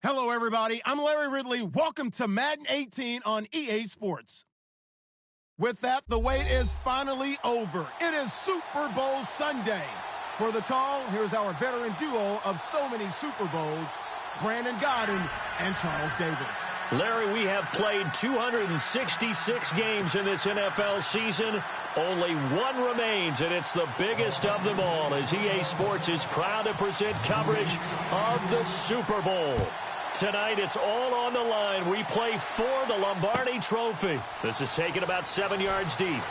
Hello, everybody. I'm Larry Ridley. Welcome to Madden 18 on EA Sports. With that, the wait is finally over. It is Super Bowl Sunday. For the call, here's our veteran duo of so many Super Bowls, Brandon Godden and Charles Davis. Larry, we have played 266 games in this NFL season. Only one remains, and it's the biggest of them all, as EA Sports is proud to present coverage of the Super Bowl. Tonight, it's all on the line. We play for the Lombardi Trophy. This is taken about 7 yards deep.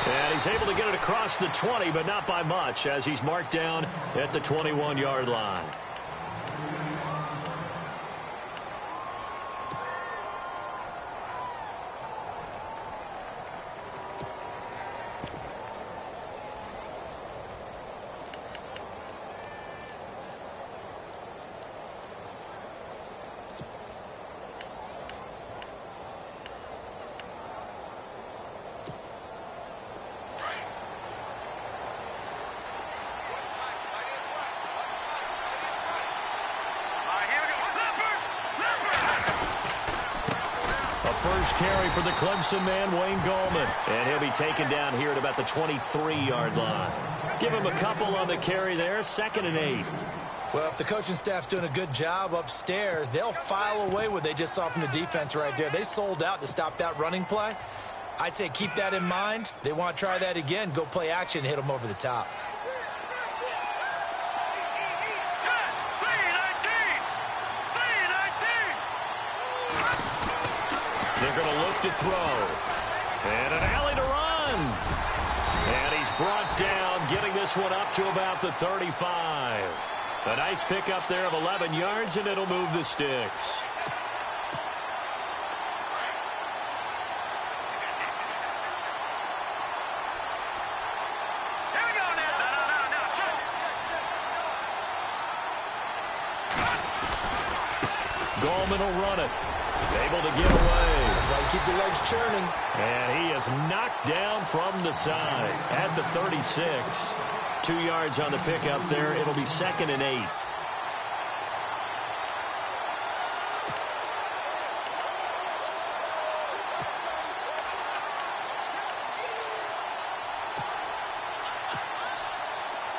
And he's able to get it across the 20, but not by much, as he's marked down at the 21-yard line. First carry for the Clemson man, Wayne Gallman. And he'll be taken down here at about the 23-yard line. Give him a couple on the carry there, 2nd and 8. Well, if the coaching staff's doing a good job upstairs, they'll file away what they just saw from the defense right there. They sold out to stop that running play. I'd say keep that in mind. They want to try that again, go play action, hit them over the top. They're going to look to throw. And an alley to run. And he's brought down, getting this one up to about the 35. A nice pickup there of 11 yards, and it'll move the sticks. Gallman will run it. Able to get away. That's why you keep the legs churning. And he is knocked down from the side at the 36. 2 yards on the pickup there. It'll be 2nd and 8.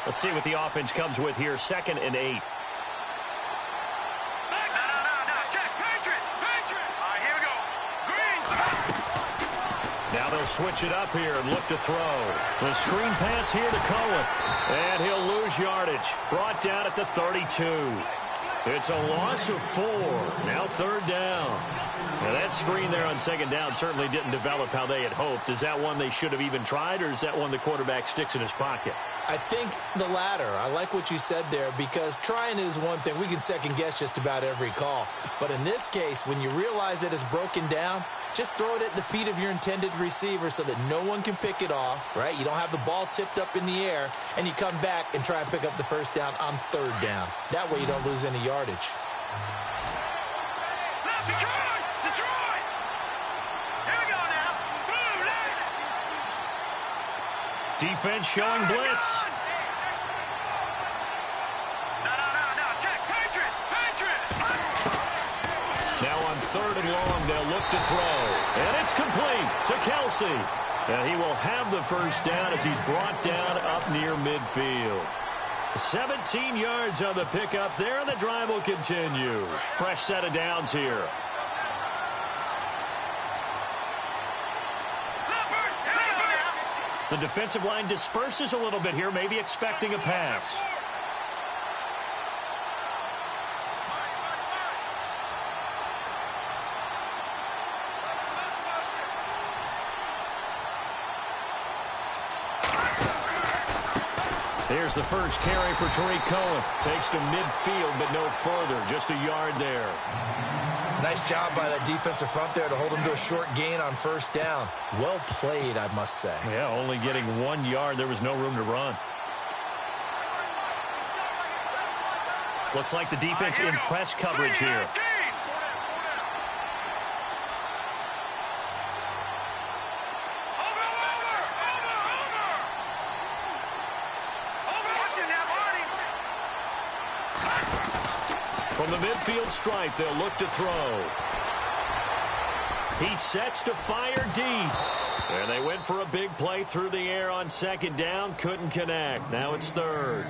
Let's see what the offense comes with here. 2nd and 8. Now they'll switch it up here and look to throw. The screen pass here to Cohen. And he'll lose yardage. Brought down at the 32. It's a loss of 4. Now 3rd down. Now that screen there on 2nd down certainly didn't develop how they had hoped. Is that one they should have even tried, or is that one the quarterback sticks in his pocket? I think the latter. I like what you said there, because trying it is one thing. We can second guess just about every call. But in this case, when you realize that it's broken down, just throw it at the feet of your intended receiver so that no one can pick it off, right? You don't have the ball tipped up in the air, and you come back and try and pick up the 1st down on 3rd down. That way you don't lose any yardage. Detroit! Here we go now. Defense showing blitz. No. Check. Patriot. Now on 3rd and long, they'll look to throw. And it's complete to Kelsey. And he will have the 1st down as he's brought down up near midfield. 17 yards on the pickup there, and the drive will continue. Fresh set of downs here. The defensive line disperses a little bit here, maybe expecting a pass. Here's the first carry for Tariq Cohen. Takes to midfield, but no further. Just a yard there. Nice job by that defensive front there to hold him to a short gain on 1st down. Well played, I must say. Yeah, only getting 1 yard. There was no room to run. Looks like the defense in press coverage here. From the midfield stripe, they'll look to throw. He sets to fire deep. And they went for a big play through the air on second down. Couldn't connect. Now it's third.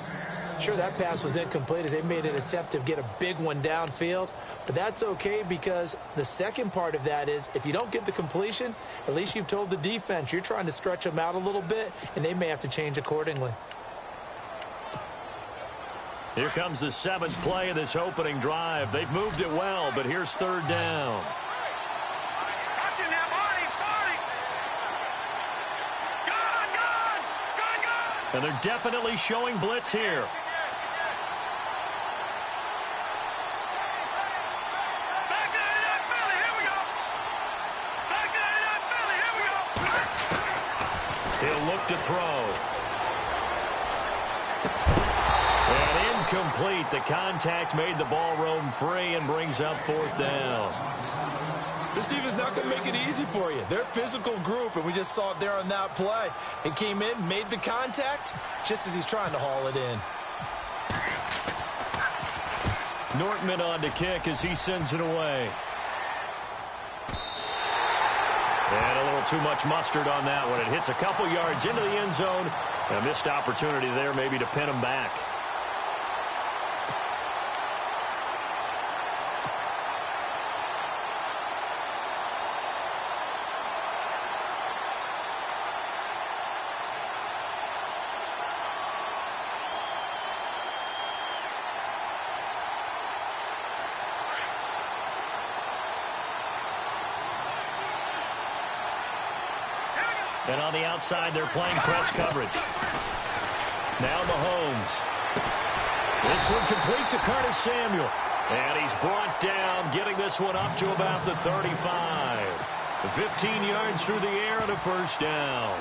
Sure, that pass was incomplete as they made an attempt to get a big one downfield. But that's okay because the second part of that is if you don't get the completion, at least you've told the defense you're trying to stretch them out a little bit, and they may have to change accordingly. Here comes the seventh play of this opening drive. They've moved it well, but here's third down. And they're definitely showing blitz here. He'll look to throw. And incomplete. The contact made the ball roam free and brings up fourth down. This defense not going to make it easy for you. They're a physical group, and we just saw it there on that play. It came in, made the contact, just as he's trying to haul it in. Nortman on to kick as he sends it away. And a little too much mustard on that one. It hits a couple yards into the end zone. A missed opportunity there maybe to pin him back. And on the outside, they're playing press coverage. Now Mahomes. This one complete to Curtis Samuel. And he's brought down, getting this one up to about the 35. 15 yards through the air and a first down.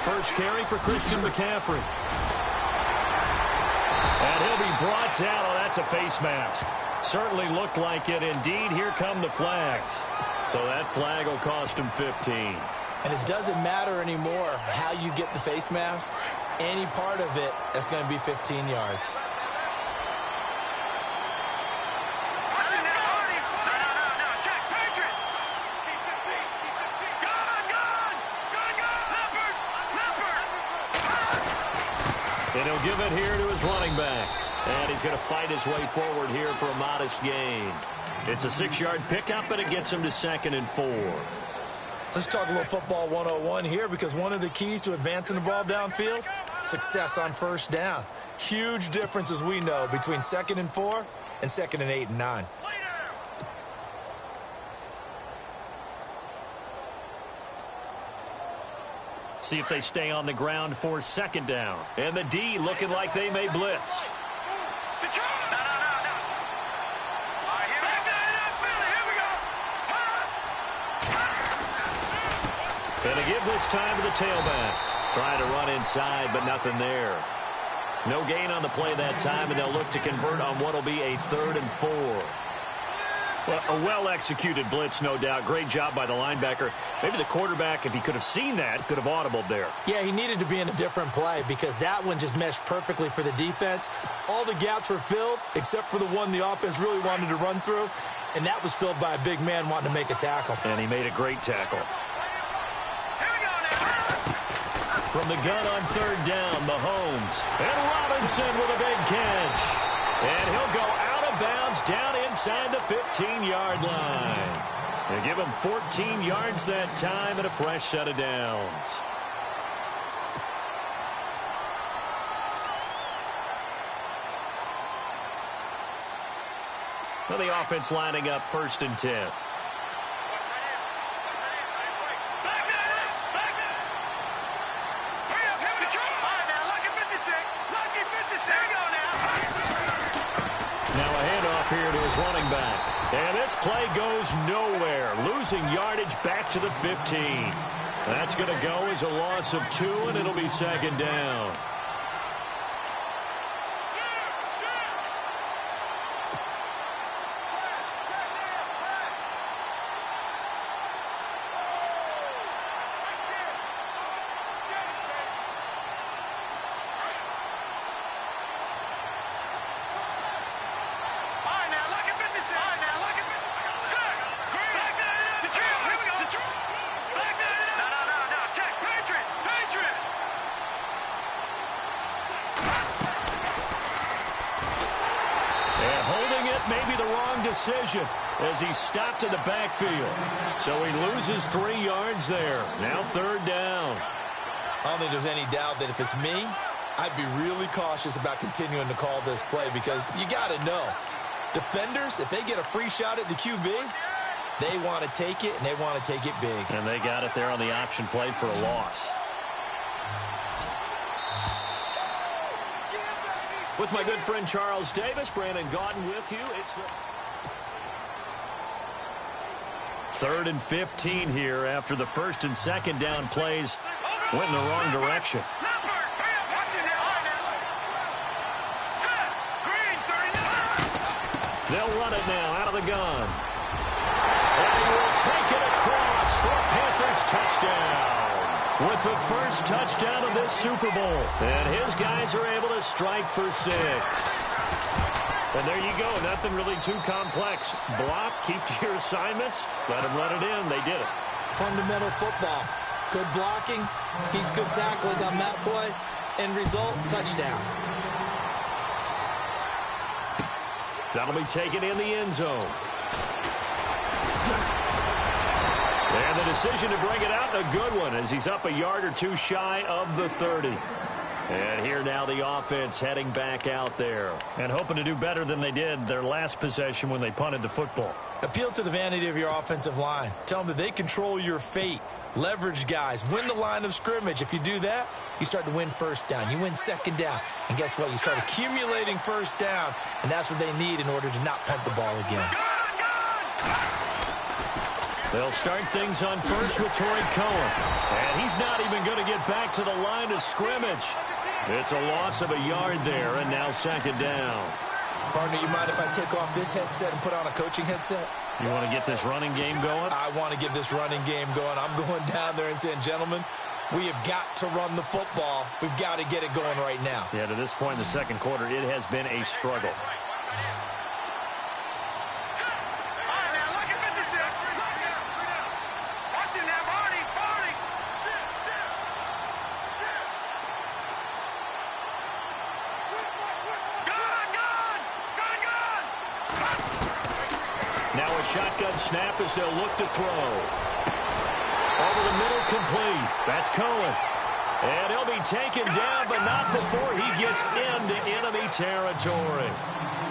First carry for Christian McCaffrey. And he'll be brought down. Oh, that's a face mask. Certainly looked like it. Indeed, here come the flags. So that flag will cost him 15. And it doesn't matter anymore how you get the face mask. Any part of it, that's going to be 15 yards. And he'll give it here to his running back. And he's going to fight his way forward here for a modest gain. It's a 6-yard pickup, and it gets him to second and 4. Let's talk a little football 101 here because one of the keys to advancing the ball downfield, success on first down. Huge difference, as we know, between second and 4 and second and 8 and 9. See if they stay on the ground for second down. And the D looking like they may blitz. And they give this time to the tailback. Trying to run inside, but nothing there. No gain on the play that time, and they'll look to convert on what will be a 3rd and 4. Well, a well-executed blitz, no doubt. Great job by the linebacker. Maybe the quarterback, if he could have seen that, could have audibled there. Yeah, he needed to be in a different play because that one just meshed perfectly for the defense. All the gaps were filled except for the one the offense really wanted to run through, and that was filled by a big man wanting to make a tackle. And he made a great tackle. From the gun on 3rd down, Mahomes. And Robinson with a big catch. And he'll go out of bounds down inside the 15-yard line. They give him 14 yards that time and a fresh set of downs. Well, the offense lining up 1st and 10. Here to his running back. And this play goes nowhere. Losing yardage back to the 15. That's going to go as a loss of 2, and it'll be second down. Maybe the wrong decision as he stopped in the backfield. So he loses 3 yards there. Now third down. I don't think there's any doubt that if it's me, I'd be really cautious about continuing to call this play because you got to know, defenders, if they get a free shot at the QB, they want to take it, and they want to take it big. And they got it there on the option play for a loss. With my good friend Charles Davis, Brandon Gaudin with you. It's 3rd and 15 here after the 1st and 2nd down plays went in the wrong direction. They'll run it now out of the gun. And he will take it across for a Panthers touchdown. With the first touchdown of this Super Bowl. And his guys are able to strike for 6. And there you go. Nothing really too complex. Block, keep to your assignments, let them run it in. They did it. Fundamental football. Good blocking, beats good tackling on that play. End result, touchdown. That'll be taken in the end zone. And the decision to bring it out, a good one, as he's up a yard or 2 shy of the 30. And here now the offense heading back out there and hoping to do better than they did their last possession when they punted the football. Appeal to the vanity of your offensive line. Tell them that they control your fate. Leverage guys. Win the line of scrimmage. If you do that, you start to win first down. You win second down. And guess what? You start accumulating first downs. And that's what they need in order to not punt the ball again. They'll start things on first with Torrey Cohen. And he's not even going to get back to the line of scrimmage. It's a loss of a yard there, and now second down. Partner, you mind if I take off this headset and put on a coaching headset? You want to get this running game going? I want to get this running game going. I'm going down there and saying, gentlemen, we have got to run the football. We've got to get it going right now. Yeah, to this point in the second quarter, it has been a struggle. Now a shotgun snap as they'll look to throw. Over the middle, complete. That's Cohen. And he'll be taken down, but not before he gets into enemy territory.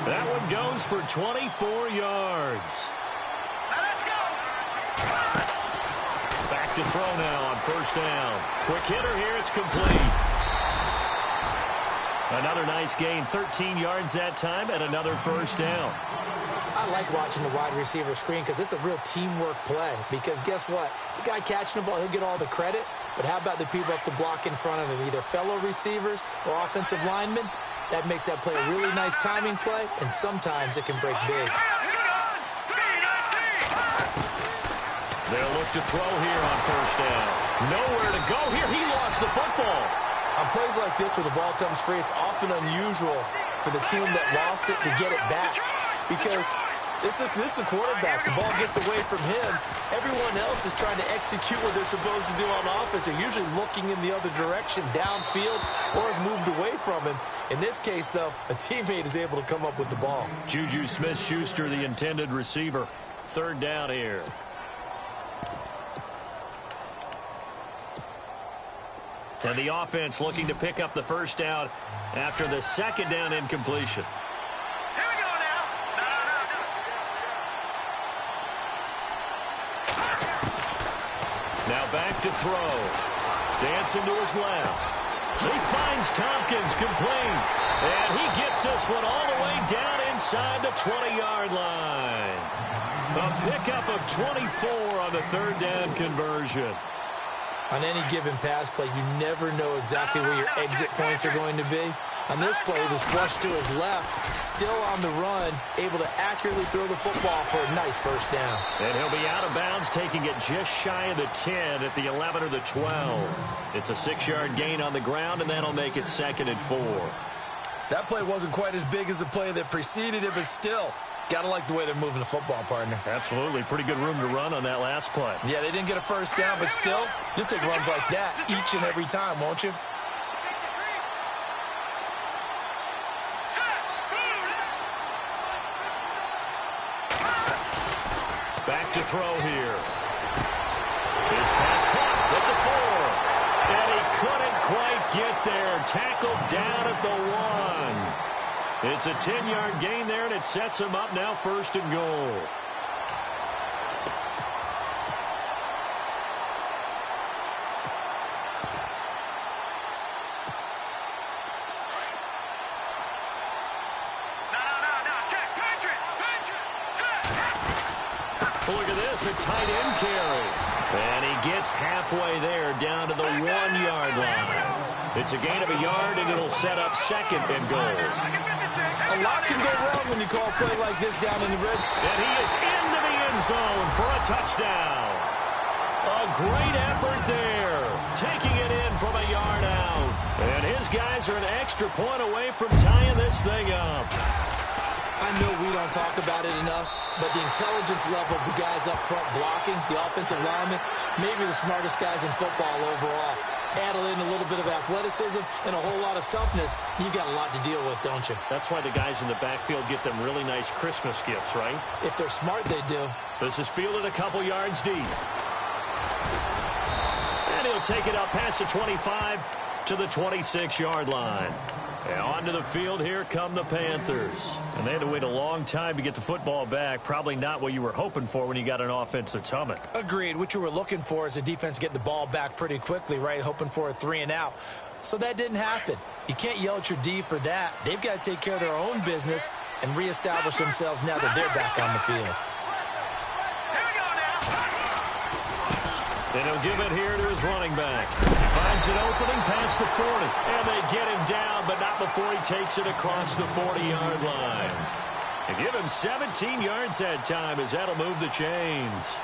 That one goes for 24 yards. Now let's go. Back to throw now on first down. Quick hitter here, it's complete. Another nice gain, 13 yards that time, and another first down. I like watching the wide receiver screen because it's a real teamwork play. Because guess what? The guy catching the ball, he'll get all the credit. But how about the people up to block in front of him, either fellow receivers or offensive linemen? That makes that play a really nice timing play, and sometimes it can break big. They'll look to throw here on first down. Nowhere to go here. He lost the football. On plays like this where the ball comes free, it's often unusual for the team that lost it to get it back. Because this is a quarterback. The ball gets away from him. Everyone else is trying to execute what they're supposed to do on offense. They're usually looking in the other direction, downfield, or have moved away from him. In this case, though, a teammate is able to come up with the ball. Juju Smith-Schuster, the intended receiver. Third down here. And the offense looking to pick up the first down after the second down incompletion. Here we go now. Now back to throw. Dancing to his left. He finds Tompkins complete. And he gets this one all the way down inside the 20-yard line. A pickup of 24 on the third down conversion. On any given pass play, you never know exactly where your exit points are going to be. On this play, it was flushed to his left, still on the run, able to accurately throw the football for a nice first down. And he'll be out of bounds, taking it just shy of the 10 at the 11 or the 12. It's a 6-yard gain on the ground, and that'll make it 2nd and 4. That play wasn't quite as big as the play that preceded it, but still, got to like the way they're moving the football, partner. Absolutely. Pretty good room to run on that last play. Yeah, they didn't get a first down, but still, you'll take runs like that each and every time, won't you? Back to throw here. His pass caught at the 4. And he couldn't quite get there. Tackled down at the 1. It's a 10-yard gain there, and it sets him up now 1st and goal. Look at this, a tight end carry. And he gets halfway there, down to the 1-yard line. It's a gain of a yard, and it'll set up 2nd and goal. A lot can go wrong when you call a play like this down in the red. And he is into the end zone for a touchdown. A great effort there, taking it in from a yard out. And his guys are an extra point away from tying this thing up. I know we don't talk about it enough, but the intelligence level of the guys up front blocking, the offensive linemen, maybe the smartest guys in football overall. Add in a little bit of athleticism and a whole lot of toughness, you've got a lot to deal with, don't you? That's why the guys in the backfield get them really nice Christmas gifts, right? If they're smart, they do. This is fielded a couple yards deep. And he'll take it up past the 25 to the 26-yard line. And onto the field, here come the Panthers. And they had to wait a long time to get the football back. Probably not what you were hoping for when you got an offense that's humming. Agreed. What you were looking for is the defense getting the ball back pretty quickly, right? Hoping for a 3-and-out. So that didn't happen. You can't yell at your D for that. They've got to take care of their own business and reestablish themselves now that they're back on the field. And he'll give it here to his running back. Finds an opening past the 40. And they get him down, but not before he takes it across the 40-yard line. And give him 17 yards that time, as that'll move the chains.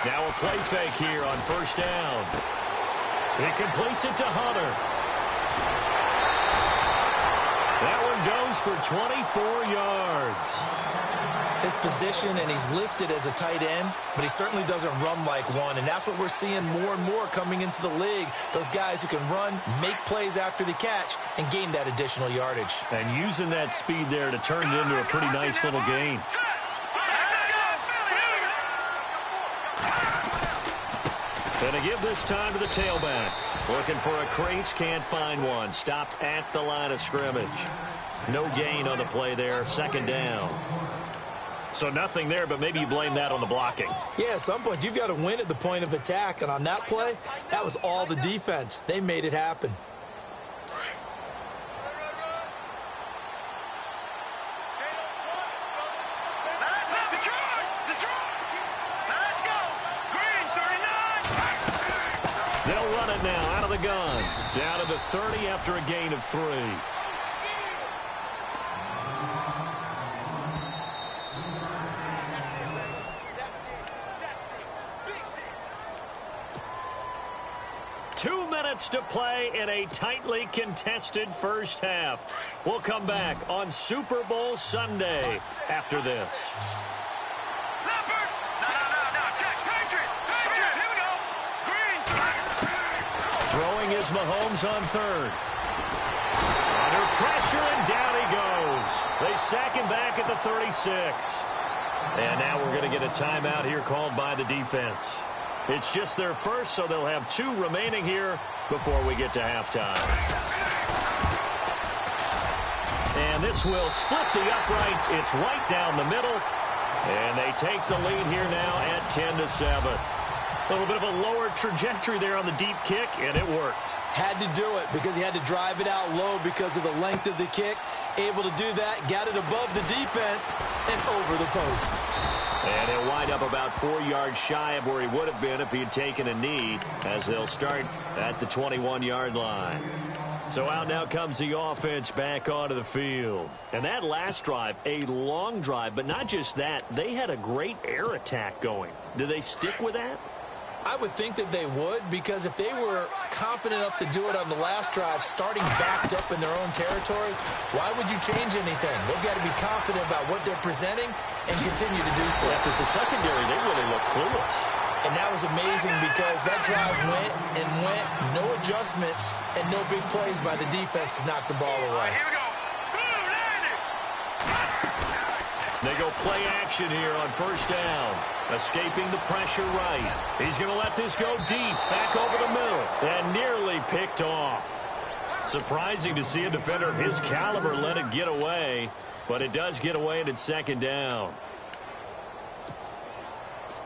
Now a play fake here on 1st down. He completes it to Hunter. That one goes for 24 yards. His position, and he's listed as a tight end, but he certainly doesn't run like one, and that's what we're seeing more and more coming into the league. Those guys who can run, make plays after the catch, and gain that additional yardage. And using that speed there to turn it into a pretty nice little gain. And to give this time to the tailback. Looking for a crease, can't find one. Stopped at the line of scrimmage. No gain on the play there, 2nd down. So nothing there, but maybe you blame that on the blocking. Yeah, at some point you've got to win at the point of attack, and on that play, that was all the defense. They made it happen. They'll run it now out of the gun. Down to the 30 after a gain of 3. Two minutes to play in a tightly contested first half. We'll come back on Super Bowl Sunday after this. Throwing is Mahomes on 3rd. Under pressure, and down he goes. They sack him back at the 36. And now we're going to get a timeout here called by the defense. It's just their first, so they'll have 2 remaining here before we get to halftime. And this will split the uprights. It's right down the middle. And they take the lead here now at 10-7. A little bit of a lower trajectory there on the deep kick, and it worked. Had to do it because he had to drive it out low because of the length of the kick. Able to do that, got it above the defense, and over the post. And he'll wind up about 4 yards shy of where he would have been if he had taken a knee, as they'll start at the 21-yard line. So out now comes the offense back onto the field. And that last drive, a long drive, but not just that, they had a great air attack going. Do they stick with that? I would think that they would, because if they were confident enough to do it on the last drive, starting backed up in their own territory, why would you change anything? They've got to be confident about what they're presenting and continue to do so. Yeah, because the secondary, they really look clueless. And that was amazing because that drive went and went, no adjustments, and no big plays by the defense to knock the ball away. Here we go. They go play action here on first down. Escaping the pressure right. He's going to let this go deep, back over the middle, and nearly picked off. Surprising to see a defender of his caliber let it get away, but it does get away and it's second down.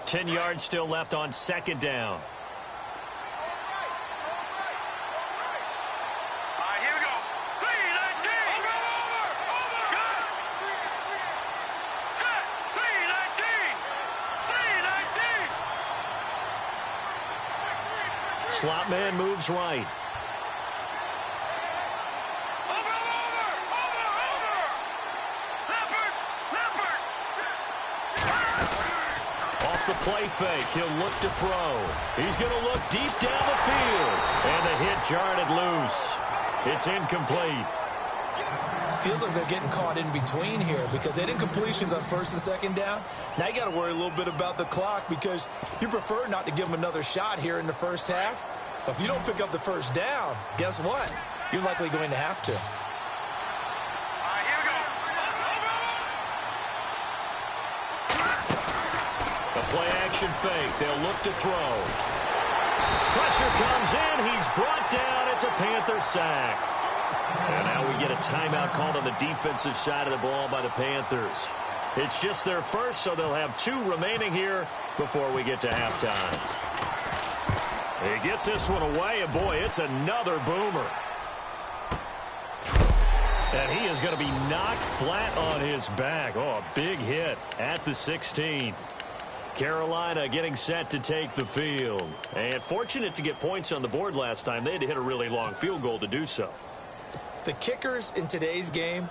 10 yards still left on second down. Slot man moves right. Off the play fake, he'll look to throw. He's going to look deep down the field. And the hit jarred it loose. It's incomplete. Feels like they're getting caught in between here because they didn't completions on first and second down. Now you got to worry a little bit about the clock because you prefer not to give them another shot here in the first half. But if you don't pick up the first down, guess what? You're likely going to have to. Here we go. A play action fake. They'll look to throw. Pressure comes in. He's brought down. It's a Panther sack. And now we get a timeout called on the defensive side of the ball by the Panthers. It's just their first, so they'll have 2 remaining here before we get to halftime. He gets this one away, and boy, it's another boomer. And he is going to be knocked flat on his back. Oh, a big hit at the 16. Carolina getting set to take the field. And fortunate to get points on the board last time. They had to hit a really long field goal to do so. The kickers in today's game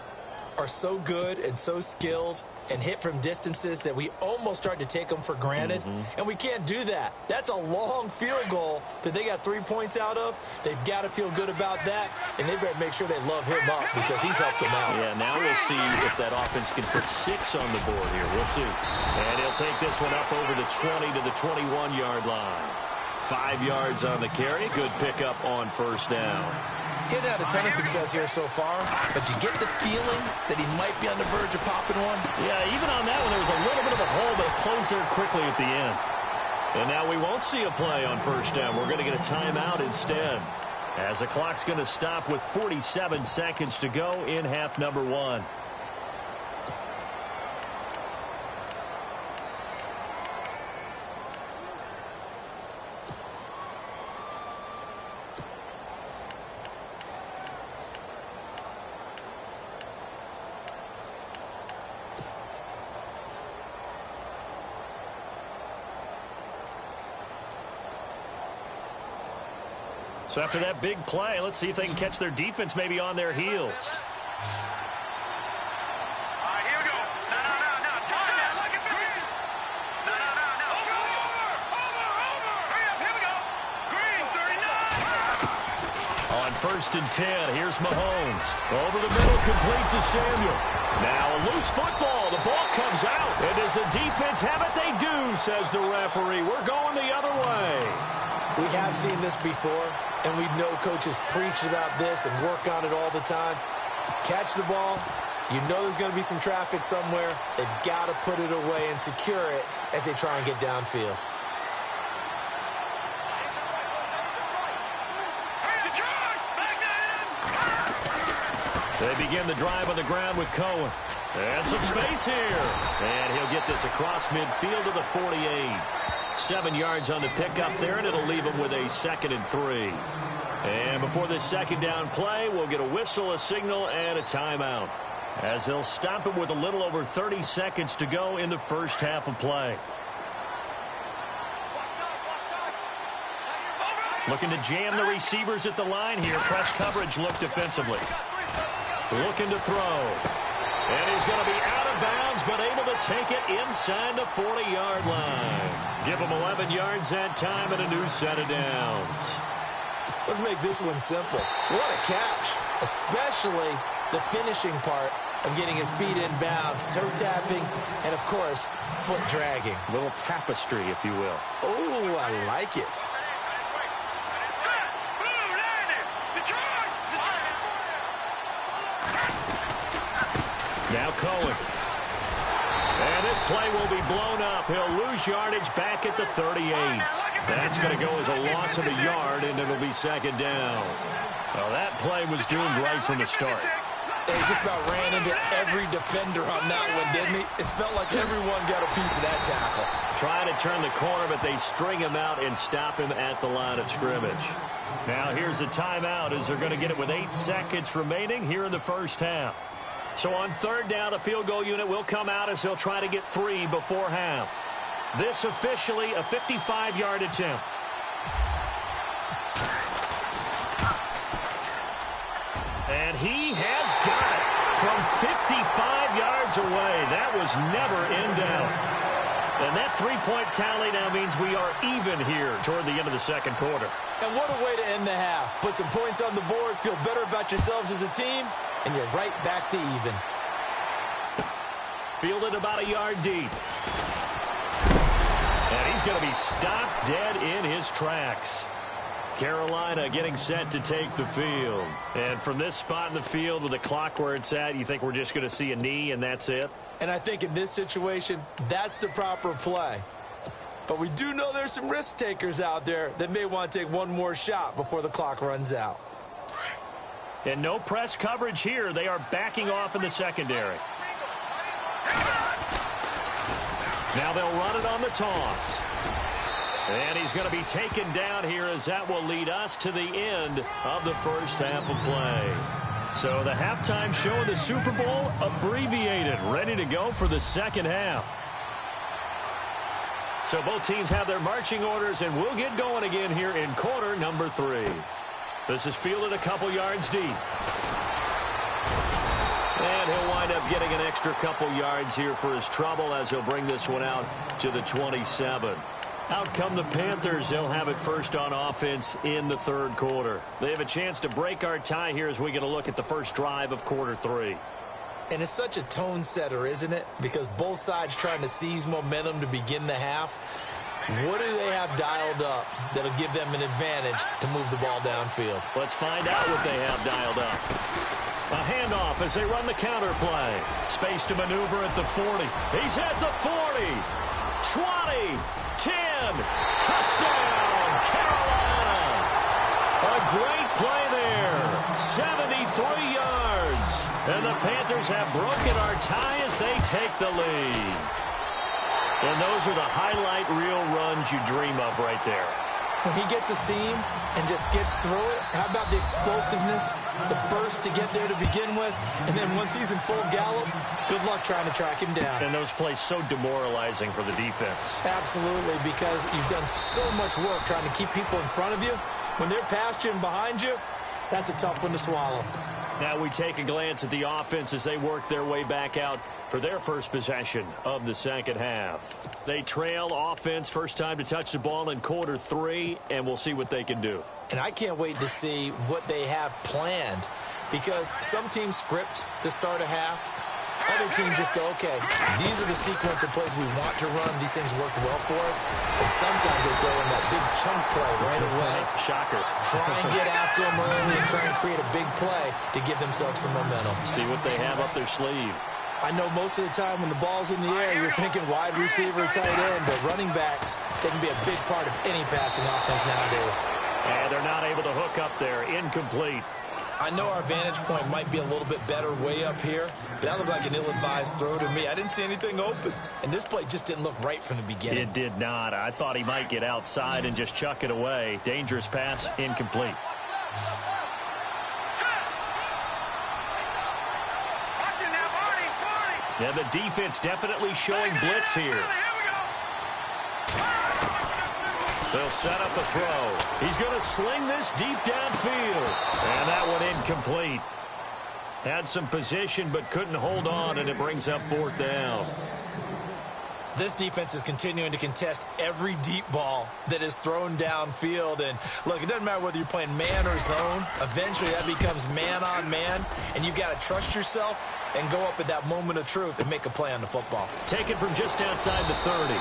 are so good and so skilled and hit from distances that we almost start to take them for granted. And we can't do that. That's a long field goal that they got 3 points out of. They've got to feel good about that, and they better make sure they love him up because he's helped them out. Yeah, now we'll see if that offense can put 6 on the board here. We'll see. And he'll take this one up over the 20 to the 21-yard line. 5 yards on the carry. Good pickup on first down. He's had a ton of success here so far, but you get the feeling that he might be on the verge of popping one. Yeah, even on that one, there was a little bit of a hole, but it closed there quickly at the end. And now we won't see a play on first down. We're going to get a timeout instead, as the clock's going to stop with 47 seconds to go in half number 1. So after that big play, let's see if they can catch their defense maybe on their heels. Here we go. No. Touch it. Look at this. No. Over. Hurry up. Here we go. Green, 39. On first and 10, here's Mahomes. Over the middle, complete to Samuel. Now a loose football. The ball comes out. And does the defense have it? They do, says the referee. We're going the other way. We have seen this before, and we know coaches preach about this and work on it all the time. Catch the ball. You know there's going to be some traffic somewhere. They've got to put it away and secure it as they try and get downfield. They begin the drive on the ground with Cohen. And some space here. And he'll get this across midfield to the 48. 7 yards on the pickup there, and it'll leave him with a 2nd and 3. And before this second down play, we'll get a whistle, a signal, and a timeout, as they'll stop him with a little over 30 seconds to go in the first half of play. Looking to jam the receivers at the line here. Press coverage look defensively. Looking to throw. And he's going to be out of bounds, but able to take it inside the 40-yard line. Give him 11 yards that time and a new set of downs. Let's make this one simple. What a catch, especially the finishing part of getting his feet in bounds, toe tapping, and, of course, foot dragging. A little tapestry, if you will. Oh, I like it. Now Cohen. And this play will be blown up. He'll lose yardage back at the 38. That's going to go as a loss of a yard, and it'll be second down. Well, that play was doomed right from the start. He just about ran into every defender on that one, didn't he? It felt like everyone got a piece of that tackle. Trying to turn the corner, but they string him out and stop him at the line of scrimmage. Now here's a timeout as they're going to get it with 8 seconds remaining here in the first half. So on third down, the field goal unit will come out as they'll try to get 3 before half. This officially a 55-yard attempt. And he has got it from 55 yards away. That was never in doubt. And that 3-point tally now means we are even here toward the end of the second quarter. And what a way to end the half. Put some points on the board, feel better about yourselves as a team, and you're right back to even. Fielded about a yard deep. And he's going to be stopped dead in his tracks. Carolina getting set to take the field. And from this spot in the field with the clock where it's at, you think we're just going to see a knee and that's it? And I think in this situation, that's the proper play. But we do know there's some risk takers out there that may want to take one more shot before the clock runs out. And no press coverage here. They are backing off in the secondary. Now they'll run it on the toss. And he's going to be taken down here as that will lead us to the end of the first half of play. So the halftime show of the Super Bowl abbreviated, ready to go for the second half. So both teams have their marching orders, and we'll get going again here in quarter number 3. This is fielded a couple yards deep. And he'll wind up getting an extra couple yards here for his trouble as he'll bring this one out to the 27. Out come the Panthers. They'll have it first on offense in the third quarter. They have a chance to break our tie here as we get a look at the first drive of quarter 3. And it's such a tone setter, isn't it? Because both sides trying to seize momentum to begin the half. What do they have dialed up that'll give them an advantage to move the ball downfield? Let's find out what they have dialed up. A handoff as they run the counter play. Space to maneuver at the 40. He's at the 40. 20. 10. Touchdown, Carolina. A great play there. 73 yards. And the Panthers have broken our tie as they take the lead. And those are the highlight reel runs you dream of right there. When he gets a seam and just gets through it, how about the explosiveness, the burst to get there to begin with, and then once he's in full gallop, good luck trying to track him down. And those plays so demoralizing for the defense. Absolutely, because you've done so much work trying to keep people in front of you. When they're past you and behind you, that's a tough one to swallow. Now we take a glance at the offense as they work their way back out for their first possession of the second half. They trail offense, first time to touch the ball in quarter 3, and we'll see what they can do. And I can't wait to see what they have planned, because some teams script to start a half. Other teams just go, okay, these are the sequence of plays we want to run. These things worked well for us. And sometimes they throw in that big chunk play right away. Shocker. Try and get after them early and try and create a big play to give themselves some momentum. See what they have up their sleeve. I know most of the time when the ball's in the air, you're thinking wide receiver, tight end, but running backs, they can be a big part of any passing offense nowadays. And they're not able to hook up there. Incomplete. I know our vantage point might be a little bit better way up here, but that looked like an ill-advised throw to me. I didn't see anything open, and this play just didn't look right from the beginning. It did not. I thought he might get outside and just chuck it away. Dangerous pass, incomplete. Yeah, the defense definitely showing blitz here. They'll set up a throw. He's going to sling this deep downfield. And that one incomplete. Had some position but couldn't hold on, and it brings up fourth down. This defense is continuing to contest every deep ball that is thrown downfield. And, look, it doesn't matter whether you're playing man or zone. Eventually, that becomes man-on-man, and you've got to trust yourself and go up at that moment of truth and make a play on the football. Taken from just outside the 30.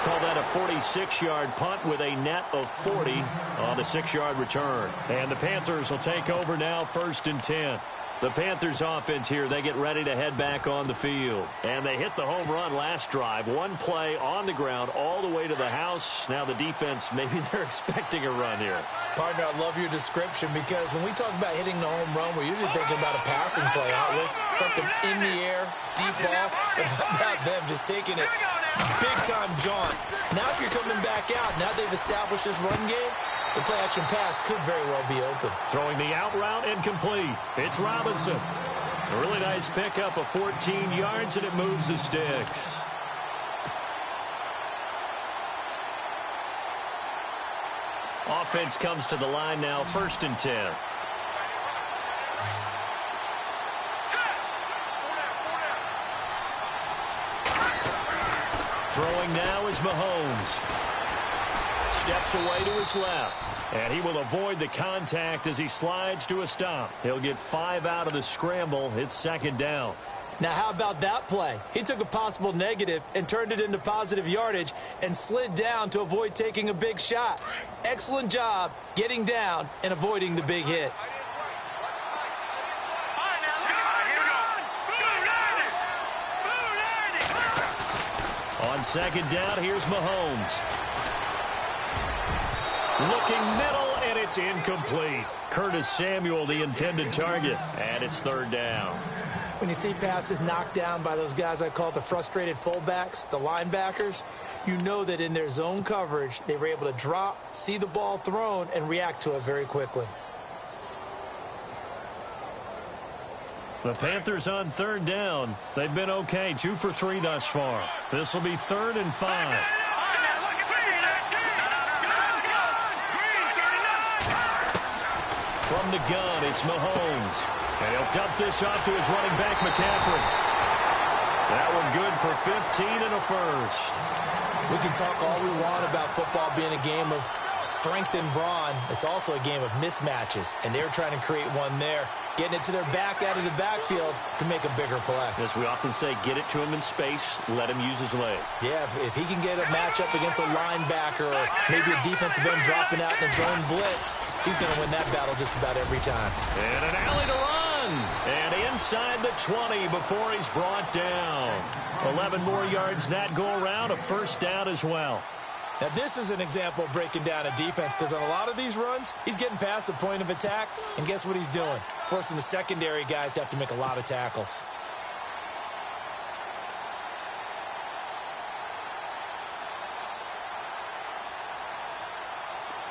Call that a 46-yard punt with a net of 40 on the 6-yard return. And the Panthers will take over now, 1st and 10. The Panthers offense here, they get ready to head back on the field. And they hit the home run last drive. One play on the ground all the way to the house. Now the defense, maybe they're expecting a run here. Partner, I love your description because when we talk about hitting the home run, we're usually thinking about a passing play, aren't we? Something in the air, deep ball. But how about them just taking it big-time jaunt? Now if you're coming back out, now they've established this run game, the play-action pass could very well be open. Throwing the out route incomplete. It's Robinson. A really nice pickup of 14 yards, and it moves the sticks. Offense comes to the line now, 1st and 10. Throwing now is Mahomes. Steps away to his left. And he will avoid the contact as he slides to a stop. He'll get 5 out of the scramble. It's 2nd down. Now, how about that play? He took a possible negative and turned it into positive yardage and slid down to avoid taking a big shot. Excellent job getting down and avoiding the big hit. On 2nd down, here's Mahomes. Looking middle, and it's incomplete. Curtis Samuel, the intended target, and it's 3rd down. When you see passes knocked down by those guys I call the frustrated fullbacks, the linebackers, you know that in their zone coverage, they were able to drop, see the ball thrown, and react to it very quickly. The Panthers on 3rd down. They've been okay, 2 for 3 thus far. This will be 3rd and 5. From the gun, it's Mahomes. And he'll dump this off to his running back, McCaffrey. That one good for 15 and a first. We can talk all we want about football being a game of strength and brawn. It's also a game of mismatches, and they're trying to create one there, getting it to their back out of the backfield to make a bigger play. As we often say, get it to him in space, let him use his leg. Yeah, if he can get a matchup against a linebacker or maybe a defensive end dropping out in a zone blitz, he's going to win that battle just about every time. And an alley to run. And inside the 20 before he's brought down. 11 more yards that go around, a 1st down as well. Now, this is an example of breaking down a defense because on a lot of these runs, he's getting past the point of attack, and guess what he's doing? Forcing the secondary guys to have to make a lot of tackles.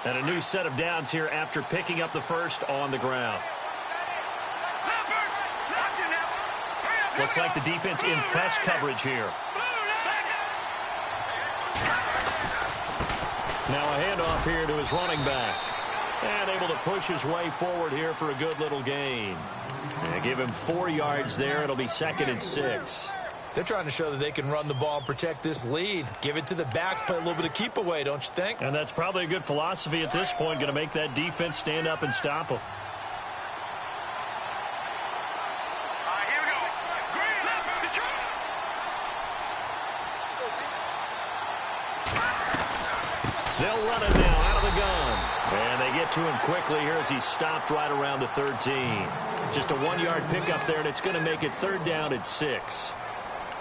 And a new set of downs here after picking up the first on the ground. Looks like the defense in press coverage here. Now a handoff here to his running back. And able to push his way forward here for a good little gain. And give him 4 yards there. It'll be 2nd and 6. They're trying to show that they can run the ball and protect this lead. Give it to the backs, play a little bit of keep away, don't you think? And that's probably a good philosophy at this point. Going to make that defense stand up and stop them. They'll run it now out of the gun. And they get to him quickly here as he's stopped right around the 13. Just a 1-yard pickup there, and it's going to make it 3rd down at 6.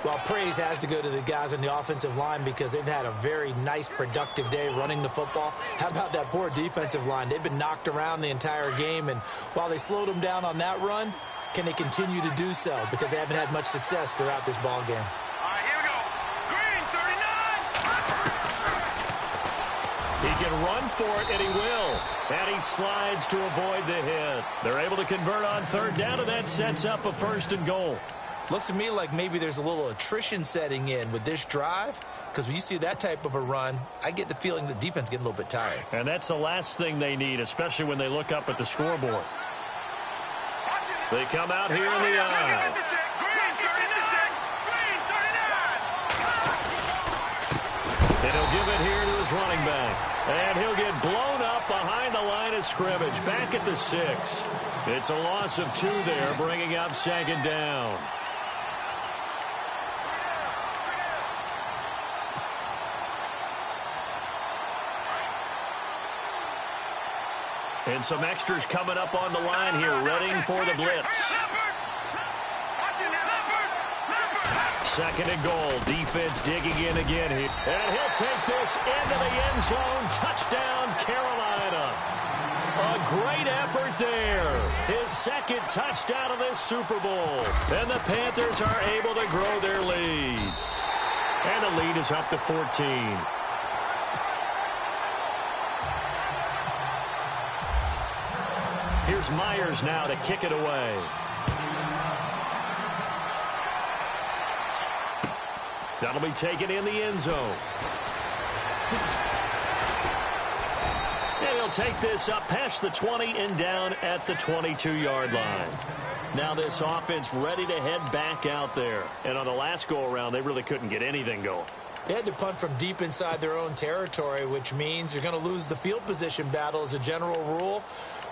Well, praise has to go to the guys on the offensive line because they've had a very nice, productive day running the football. How about that poor defensive line? They've been knocked around the entire game, and while they slowed them down on that run, can they continue to do so? Because they haven't had much success throughout this ball game. All right, here we go. Green, 39. He can run for it, and he will. And he slides to avoid the hit. They're able to convert on third down, and that sets up a 1st and goal. Looks to me like maybe there's a little attrition setting in with this drive, because when you see that type of a run, I get the feeling the defense getting a little bit tired. And that's the last thing they need, especially when they look up at the scoreboard. They come out here in the eye. Green, 36. Green, 39. And he'll give it here to his running back. And he'll get blown up behind the line of scrimmage, back at the 6. It's a loss of 2 there, bringing up 2nd down. And some extras coming up on the line here, ready for the blitz. 2nd and goal. Defense digging in again here. And he'll take this into the end zone. Touchdown, Carolina. A great effort there. His 2nd touchdown of this Super Bowl. And the Panthers are able to grow their lead. And the lead is up to 14. Here's Myers now to kick it away. That'll be taken in the end zone. And he'll take this up past the 20 and down at the 22-yard line. Now this offense ready to head back out there. And on the last go-around, they really couldn't get anything going. They had to punt from deep inside their own territory, which means you're going to lose the field position battle as a general rule.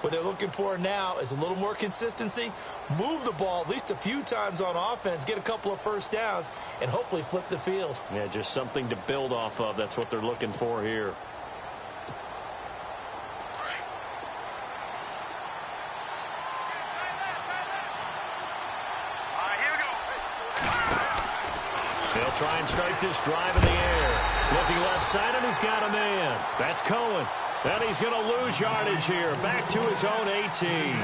What they're looking for now is a little more consistency, move the ball at least a few times on offense, get a couple of first downs, and hopefully flip the field. Yeah, just something to build off of. That's what they're looking for here. They'll try and start this drive in the air. Looking left side, and he's got a man. That's Cohen. And he's going to lose yardage here. Back to his own 18.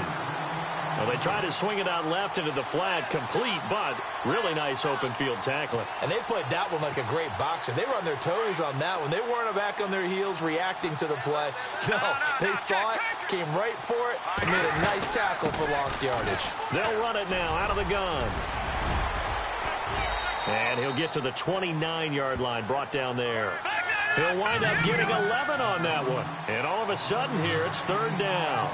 Well, they try to swing it out left into the flat. Complete, but really nice open field tackling. And they played that one like a great boxer. They were on their toes on that one. They weren't back on their heels reacting to the play. No, they saw it, came right for it, and made a nice tackle for lost yardage. They'll run it now out of the gun. And he'll get to the 29-yard line, brought down there. He'll wind up getting 11 on that one. And all of a sudden here, it's 3rd down.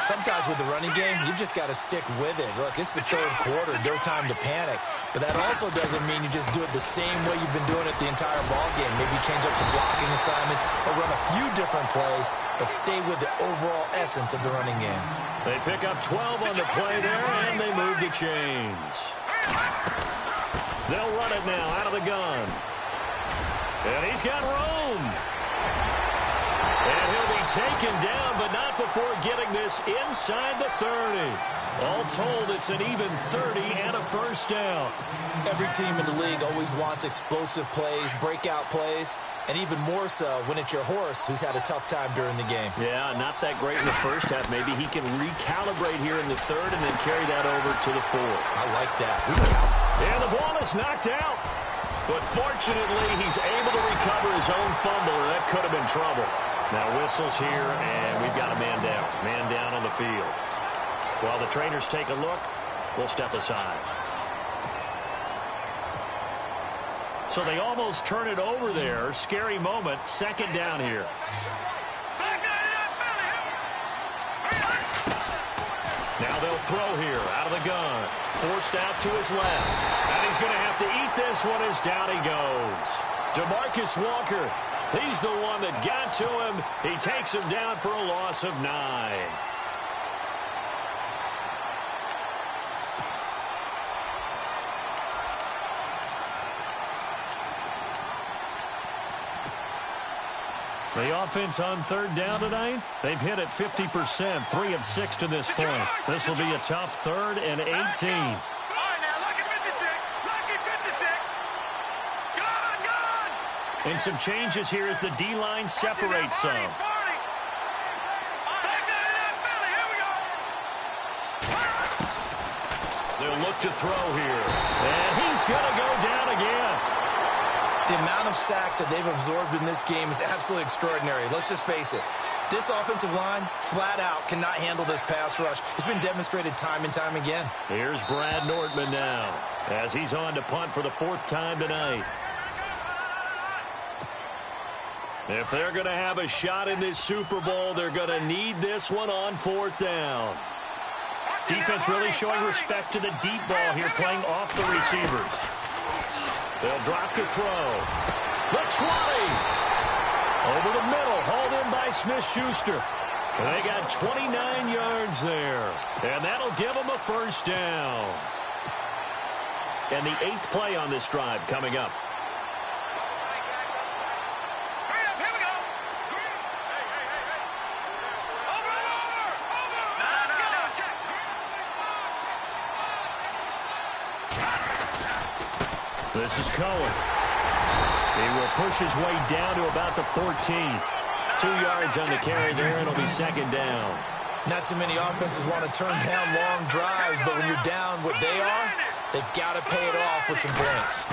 Sometimes with the running game, you've just got to stick with it. Look, it's the 3rd quarter, no time to panic. But that also doesn't mean you just do it the same way you've been doing it the entire ball game. Maybe change up some blocking assignments or run a few different plays, but stay with the overall essence of the running game. They pick up 12 on the play there, and they move the chains. They'll run it now out of the gun. And he's got room. And he'll be taken down, but not before getting this inside the 30. All told, it's an even 30 and a first down. Every team in the league always wants explosive plays, breakout plays, and even more so when it's your horse who's had a tough time during the game. Yeah, not that great in the first half. Maybe he can recalibrate here in the 3rd and then carry that over to the 4th. I like that. And the ball is knocked out. But fortunately, he's able to recover his own fumble, or that could have been trouble. Now whistles here, and we've got a man down. Man down on the field. While the trainers take a look, we'll step aside. So they almost turn it over there. Scary moment. 2nd down here. Now they'll throw here out of the gun. Forced out to his left. And he's going to have to eat this one as down he goes. DeMarcus Walker, he's the one that got to him. He takes him down for a loss of 9. The offense on 3rd down tonight, they've hit it 50%, 3 of 6 to this point. This will be a tough 3rd and 18. All right, now, lucky 56. Lucky 56. And some changes here as the D-line separates some. They'll look to throw here. And he's going to go down again. The amount of sacks that they've absorbed in this game is absolutely extraordinary. Let's just face it. This offensive line, flat out, cannot handle this pass rush. It's been demonstrated time and time again. Here's Brad Nordman now as he's on to punt for the 4th time tonight. If they're going to have a shot in this Super Bowl, they're going to need this one on 4th down. Defense really showing respect to the deep ball here, playing off the receivers. They'll drop to throw. The 20. Over the middle, hauled in by Smith-Schuster. They got 29 yards there. And that'll give them a 1st down. And the 8th play on this drive coming up. This is Cohen. He will push his way down to about the 14. 2 yards on the carry there, and it'll be 2nd down. Not too many offenses want to turn down long drives, but when you're down what they are, they've got to pay it off with some points.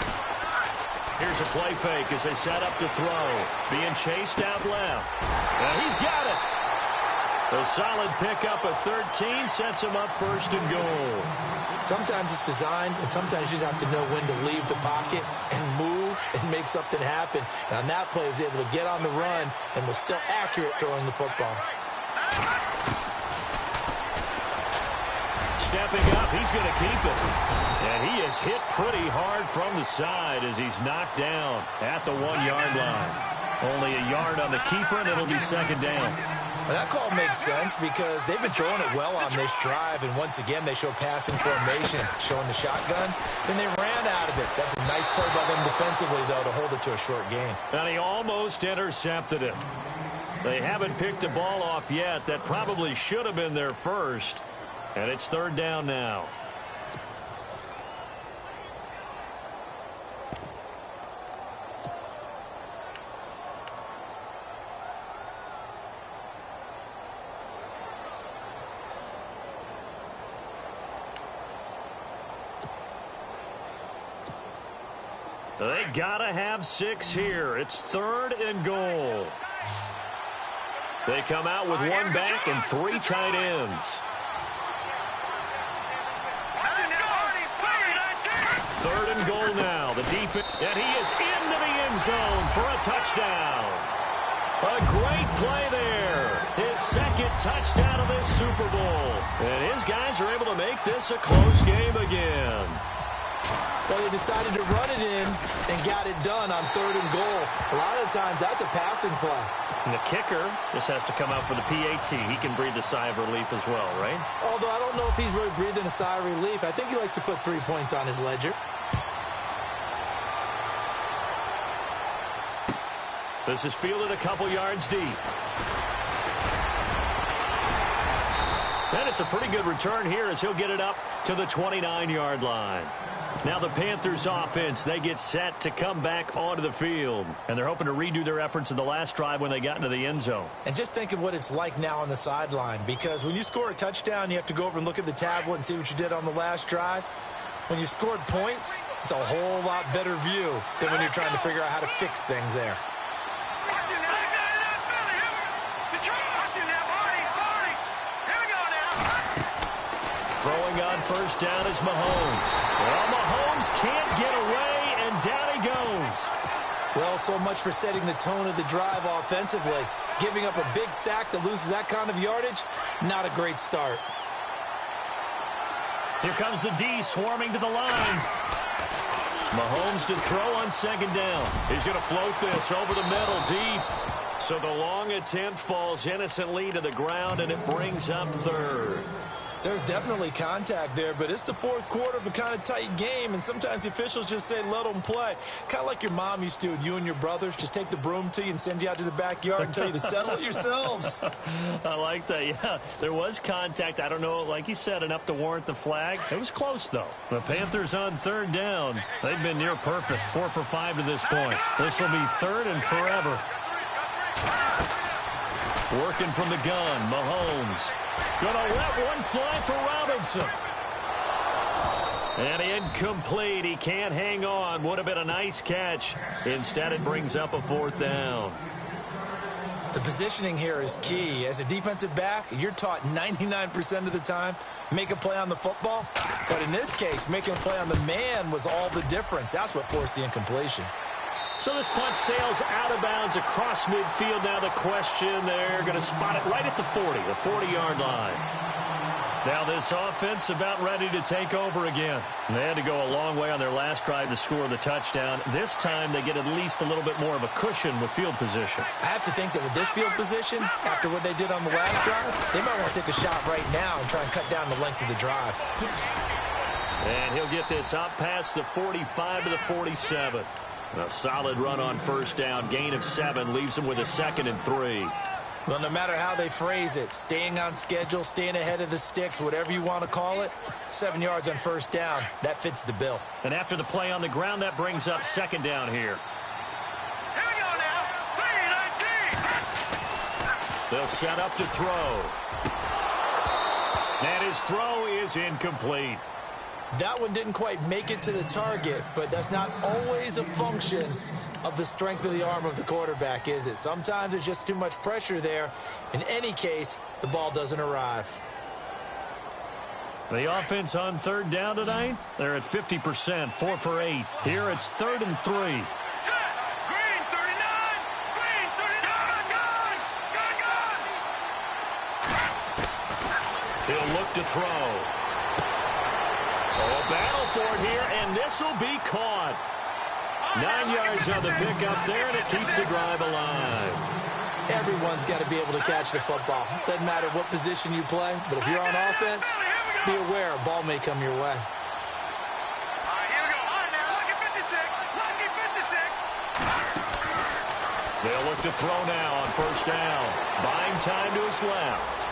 Here's a play fake as they set up to throw. Being chased out left. And he's got it. A solid pickup of 13 sets him up 1st and goal. Sometimes it's designed, and sometimes you just have to know when to leave the pocket and move and make something happen. And on that play, he was able to get on the run and was still accurate throwing the football. Stepping up, he's going to keep it. And he is hit pretty hard from the side as he's knocked down at the 1-yard line. Only a yard on the keeper, and it'll be 2nd down. Well, that call makes sense because they've been throwing it well on this drive, and once again they show passing formation, showing the shotgun. Then they ran out of it. That's a nice play by them defensively, though, to hold it to a short gain. And he almost intercepted it. They haven't picked a ball off yet. That probably should have been their first, and it's 3rd down now. They gotta have 6 here. It's 3rd and goal. They come out with 1 back and 3 tight ends. 3rd and goal now. The defense, and he is into the end zone for a touchdown. A great play there. His 2nd touchdown of this Super Bowl. And his guys are able to make this a close game again. Well, they decided to run it in and got it done on 3rd and goal. A lot of times, that's a passing play. And the kicker just has to come out for the PAT. He can breathe a sigh of relief as well, right? Although I don't know if he's really breathing a sigh of relief. I think he likes to put 3 points on his ledger. This is fielded a couple yards deep. And it's a pretty good return here as he'll get it up to the 29-yard line. Now the Panthers offense, they get set to come back onto the field. And they're hoping to redo their efforts in the last drive when they got into the end zone. And just think of what it's like now on the sideline. Because when you score a touchdown, you have to go over and look at the tablet and see what you did on the last drive. When you scored points, it's a whole lot better view than when you're trying to figure out how to fix things there. Throwing on 1st down is Mahomes. Well, Mahomes can't get away, and down he goes. Well, so much for setting the tone of the drive offensively. Giving up a big sack that loses that kind of yardage, not a great start. Here comes the D swarming to the line. Mahomes to throw on 2nd down. He's going to float this over the middle deep. So the long attempt falls innocently to the ground, and it brings up 3rd. There's definitely contact there, but it's the fourth quarter of a kind of tight game, and sometimes the officials just say, let them play. Kind of like your mom used to with you and your brothers. Just take the broom to you and send you out to the backyard and tell you to settle it yourselves. I like that, yeah. There was contact. I don't know, like you said, enough to warrant the flag. It was close, though. The Panthers on third down. They've been near perfect, 4 for 5 to this point. This will be third and forever. Working from the gun, Mahomes. Gonna let one fly for Robinson. And incomplete. He can't hang on. Would have been a nice catch. Instead, it brings up a fourth down. The positioning here is key. As a defensive back, you're taught 99% of the time, make a play on the football. But in this case, making a play on the man was all the difference. That's what forced the incompletion. So this punt sails out of bounds across midfield. Now the question, they're going to spot it right at the 40, the 40-yard line. Now this offense about ready to take over again. They had to go a long way on their last drive to score the touchdown. This time they get at least a little bit more of a cushion with field position. I have to think that with this field position, after what they did on the last drive, they might want to take a shot right now and try and cut down the length of the drive. And he'll get this up past the 45 to the 47. A solid run on first down. Gain of 7 leaves him with a 2nd and 3. Well, no matter how they phrase it, staying on schedule, staying ahead of the sticks, whatever you want to call it, 7 yards on first down, that fits the bill. And after the play on the ground, that brings up 2nd down here. Here we go now. 3-19. They'll set up to throw. And his throw is incomplete. That one didn't quite make it to the target, but that's not always a function of the strength of the arm of the quarterback, is it? Sometimes there's just too much pressure there. In any case, the ball doesn't arrive. The offense on third down tonight, they're at 50%, 4 for 8. Here it's 3rd and 3. Green 39. Green 39. Gun. He'll look to throw. Oh, battle for it here, and this will be caught. 9 yards on the pickup there, and it keeps the drive alive. Everyone's got to be able to catch the football. Doesn't matter what position you play, but if you're on offense, be aware a ball may come your way. All right, here we go. On now, lucky 56. Lucky 56. They'll look to throw now on first down. Buying time to his left.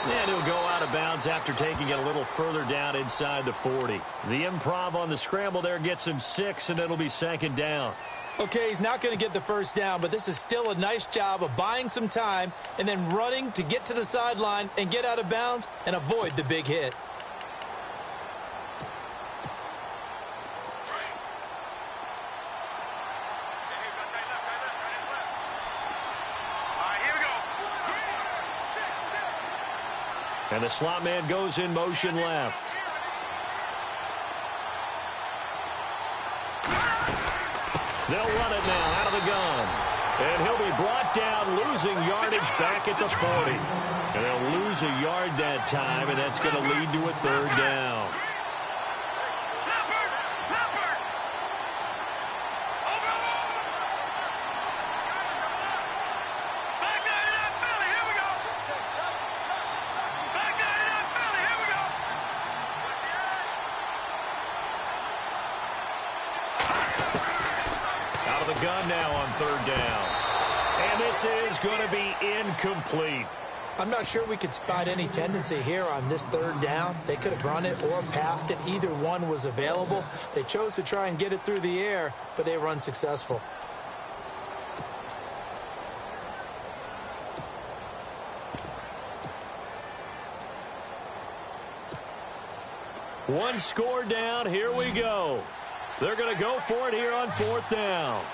And he'll go out of bounds after taking it a little further down inside the 40. The improv on the scramble there gets him 6, and it'll be 2nd down. Okay, he's not going to get the first down, but this is still a nice job of buying some time and then running to get to the sideline and get out of bounds and avoid the big hit. And the slot man goes in motion left. They'll run it now out of the gun. And he'll be brought down, losing yardage back at the 40. And they'll lose a yard that time, and that's going to lead to a 3rd down. Gun now on 3rd down. And this is going to be incomplete. I'm not sure we could spot any tendency here on this 3rd down. They could have run it or passed it. Either one was available. They chose to try and get it through the air, but they were unsuccessful. One score down. Here we go. They're going to go for it here on 4th down.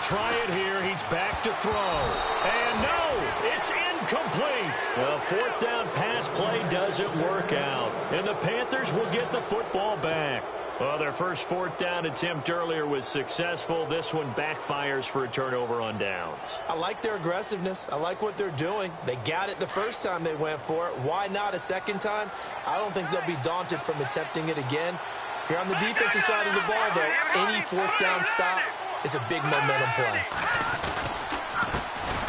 Try it here. He's back to throw. And no, it's incomplete. The 4th down pass play doesn't work out. And the Panthers will get the football back. Well, their first fourth down attempt earlier was successful. This one backfires for a turnover on downs. I like their aggressiveness. I like what they're doing. They got it the first time they went for it. Why not a second time? I don't think they'll be daunted from attempting it again. If you're on the defensive side of the ball, though, any fourth down stop is a big momentum play.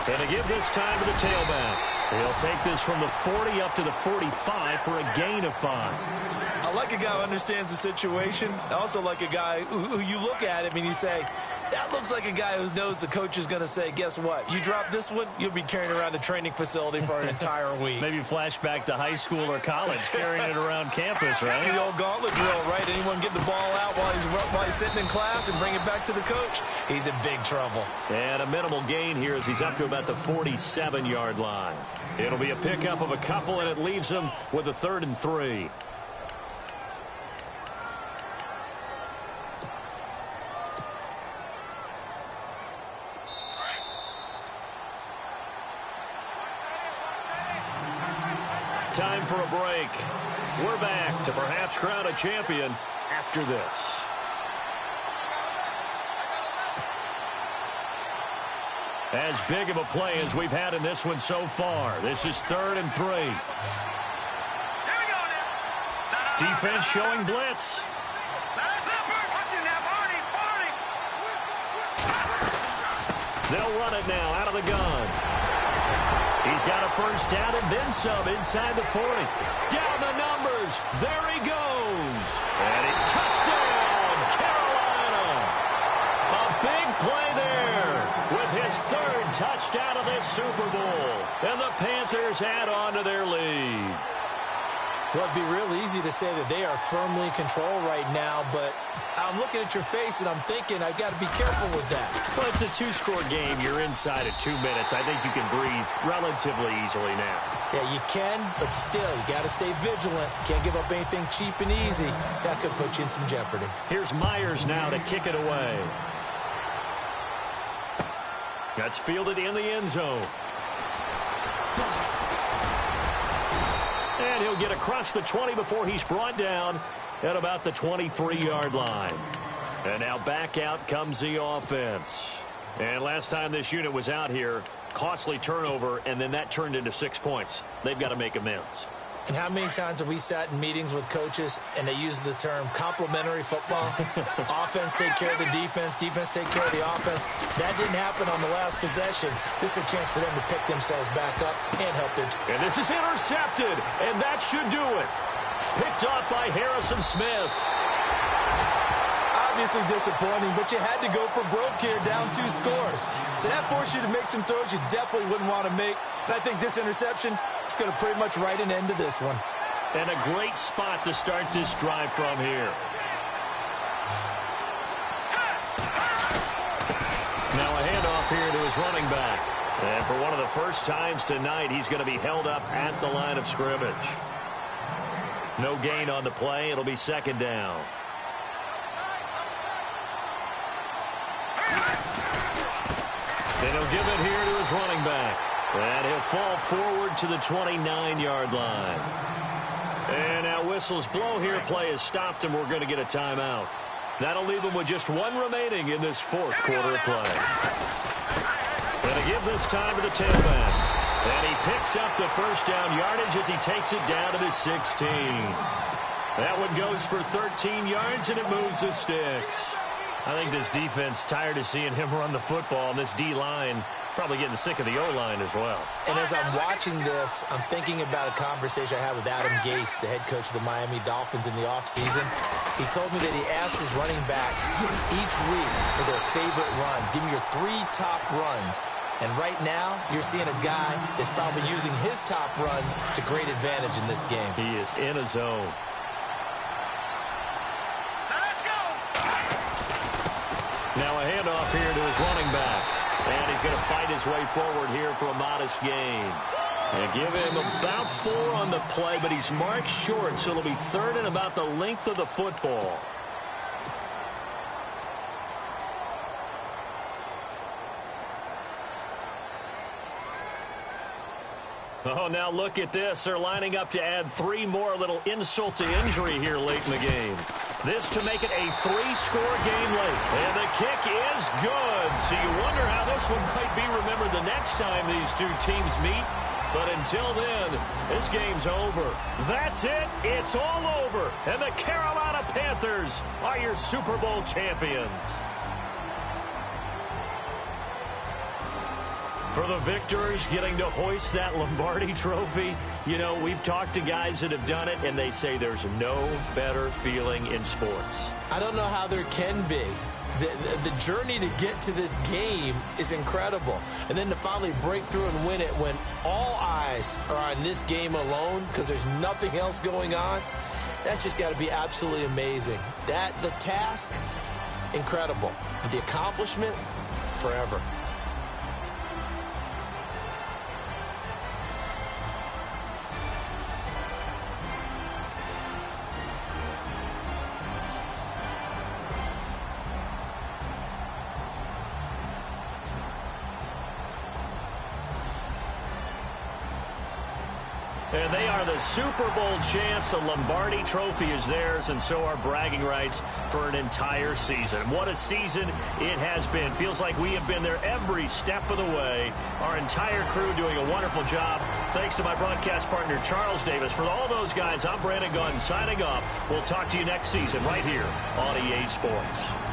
Going to give this time to the tailback. He'll take this from the 40 up to the 45 for a gain of 5. I like a guy who understands the situation. I also like a guy who you look at him and you say, that looks like a guy who knows the coach is going to say, guess what? You drop this one, you'll be carrying around a training facility for an entire week. Maybe flashback to high school or college, carrying it around campus, right? The old gauntlet drill, right? Anyone get the ball out while he's sitting in class and bring it back to the coach? He's in big trouble. And a minimal gain here as he's up to about the 47-yard line. It'll be a pickup of a couple, and it leaves him with a 3rd and 3. Time for a break. We're back to perhaps crown a champion after this. As big of a play as we've had in this one so far. This is 3rd and 3. Defense showing blitz. They'll run it now out of the gun. He's got a first down and then some inside the 40. Down the numbers. There he goes. And a touchdown, Carolina. A big play there with his 3rd touchdown of this Super Bowl. And the Panthers add on to their lead. Well, it'd be real easy to say that they are firmly in control right now, but I'm looking at your face and I'm thinking I've got to be careful with that. Well, it's a 2-score game. You're inside of 2 minutes. I think you can breathe relatively easily now. Yeah, you can, but still, you got to stay vigilant. Can't give up anything cheap and easy. That could put you in some jeopardy. Here's Myers now to kick it away. That's fielded in the end zone. And he'll get across the 20 before he's brought down at about the 23-yard line. And now back out comes the offense. And last time this unit was out here, costly turnover, and then that turned into 6 points. They've got to make amends. And how many times have we sat in meetings with coaches and they use the term complementary football? Offense take care of the defense, defense take care of the offense. That didn't happen on the last possession. This is a chance for them to pick themselves back up and help their team. And this is intercepted, and that should do it. Picked off by Harrison Smith. Obviously disappointing, but you had to go for broke here, down 2 scores. So that forced you to make some throws you definitely wouldn't want to make. And I think this interception is going to pretty much write an end to this one. And a great spot to start this drive from here. Now a handoff here to his running back. And for one of the first times tonight, he's going to be held up at the line of scrimmage. No gain on the play. It'll be 2nd down. And he'll give it here to his running back. And he'll fall forward to the 29-yard line. And now whistles blow here. Play is stopped, and we're going to get a timeout. That'll leave him with just 1 remaining in this 4th quarter of play. Going to give this time to the tailback. And he picks up the first down yardage as he takes it down to the 16. That one goes for 13 yards, and it moves the sticks. I think this defense tired of seeing him run the football, and this D-line probably getting sick of the O-line as well. And as I'm watching this, I'm thinking about a conversation I had with Adam Gase, the head coach of the Miami Dolphins in the offseason. He told me that he asked his running backs each week for their favorite runs. Give me your 3 top runs. And right now, you're seeing a guy that's probably using his top runs to great advantage in this game. He is in a zone. Now a handoff here to his running back. And he's going to fight his way forward here for a modest gain. And give him about 4 on the play, but he's marked short, so it'll be 3rd and about the length of the football. Oh, now look at this. They're lining up to add 3 more, a little insult to injury here late in the game. This to make it a 3-score game late. And the kick is good. So you wonder how this one might be remembered the next time these two teams meet. But until then, this game's over. That's it. It's all over. And the Carolina Panthers are your Super Bowl champions. For the victors getting to hoist that Lombardi trophy, you know, we've talked to guys that have done it, and they say there's no better feeling in sports. I don't know how there can be. The journey to get to this game is incredible. And then to finally break through and win it when all eyes are on this game alone because there's nothing else going on, that's just got to be absolutely amazing. The task, incredible. But the accomplishment, forever. And they are the Super Bowl champs. The Lombardi trophy is theirs, and so are bragging rights for an entire season. What a season it has been. Feels like we have been there every step of the way. Our entire crew doing a wonderful job. Thanks to my broadcast partner, Charles Davis. For all those guys, I'm Brandon Gunn signing off. We'll talk to you next season right here on EA Sports.